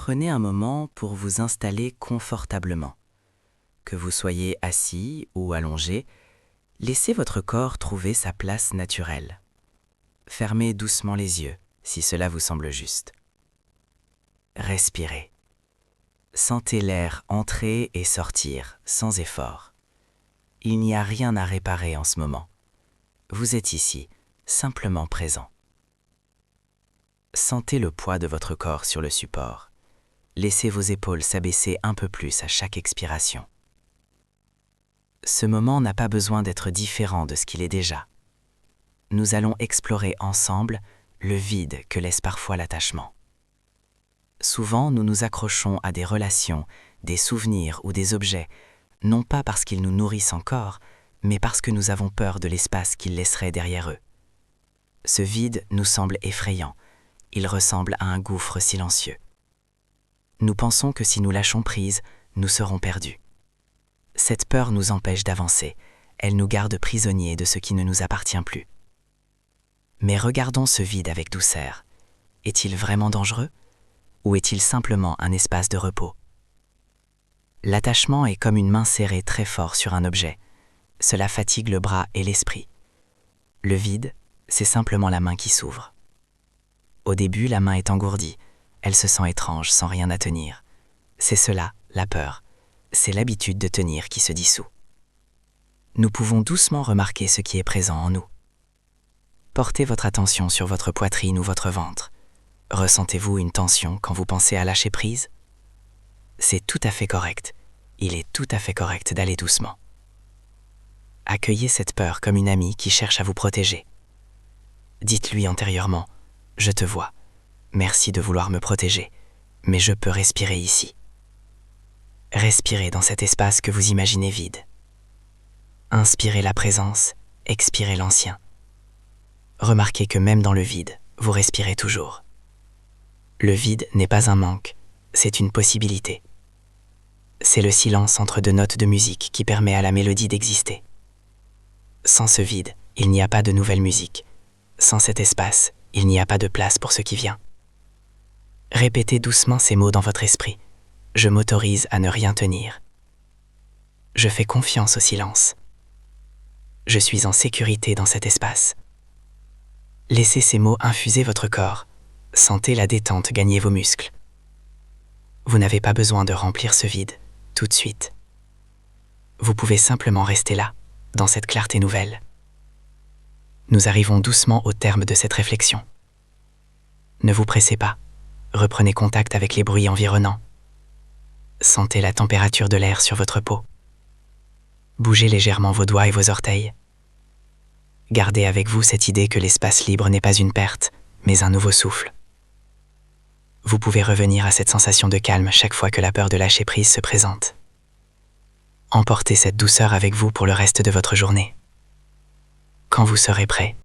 Prenez un moment pour vous installer confortablement. Que vous soyez assis ou allongé, laissez votre corps trouver sa place naturelle. Fermez doucement les yeux, si cela vous semble juste. Respirez. Sentez l'air entrer et sortir, sans effort. Il n'y a rien à réparer en ce moment. Vous êtes ici, simplement présent. Sentez le poids de votre corps sur le support. Laissez vos épaules s'abaisser un peu plus à chaque expiration. Ce moment n'a pas besoin d'être différent de ce qu'il est déjà. Nous allons explorer ensemble le vide que laisse parfois l'attachement. Souvent, nous nous accrochons à des relations, des souvenirs ou des objets, non pas parce qu'ils nous nourrissent encore, mais parce que nous avons peur de l'espace qu'ils laisseraient derrière eux. Ce vide nous semble effrayant. Il ressemble à un gouffre silencieux. Nous pensons que si nous lâchons prise, nous serons perdus. Cette peur nous empêche d'avancer. Elle nous garde prisonniers de ce qui ne nous appartient plus. Mais regardons ce vide avec douceur. Est-il vraiment dangereux? Ou est-il simplement un espace de repos? L'attachement est comme une main serrée très fort sur un objet. Cela fatigue le bras et l'esprit. Le vide, c'est simplement la main qui s'ouvre. Au début, la main est engourdie. Elle se sent étrange, sans rien à tenir. C'est cela, la peur. C'est l'habitude de tenir qui se dissout. Nous pouvons doucement remarquer ce qui est présent en nous. Portez votre attention sur votre poitrine ou votre ventre. Ressentez-vous une tension quand vous pensez à lâcher prise? C'est tout à fait correct. Il est tout à fait correct d'aller doucement. Accueillez cette peur comme une amie qui cherche à vous protéger. Dites-lui intérieurement « Je te vois. Merci de vouloir me protéger, mais je peux respirer ici. » Respirez dans cet espace que vous imaginez vide. Inspirez la présence, expirez l'ancien. Remarquez que même dans le vide, vous respirez toujours. Le vide n'est pas un manque, c'est une possibilité. C'est le silence entre deux notes de musique qui permet à la mélodie d'exister. Sans ce vide, il n'y a pas de nouvelle musique. Sans cet espace, il n'y a pas de place pour ce qui vient. Répétez doucement ces mots dans votre esprit. Je m'autorise à ne rien tenir. Je fais confiance au silence. Je suis en sécurité dans cet espace. Laissez ces mots infuser votre corps. Sentez la détente gagner vos muscles. Vous n'avez pas besoin de remplir ce vide tout de suite. Vous pouvez simplement rester là, dans cette clarté nouvelle. Nous arrivons doucement au terme de cette réflexion. Ne vous pressez pas. Reprenez contact avec les bruits environnants. Sentez la température de l'air sur votre peau. Bougez légèrement vos doigts et vos orteils. Gardez avec vous cette idée que l'espace libre n'est pas une perte, mais un nouveau souffle. Vous pouvez revenir à cette sensation de calme chaque fois que la peur de lâcher prise se présente. Emportez cette douceur avec vous pour le reste de votre journée. Quand vous serez prêt,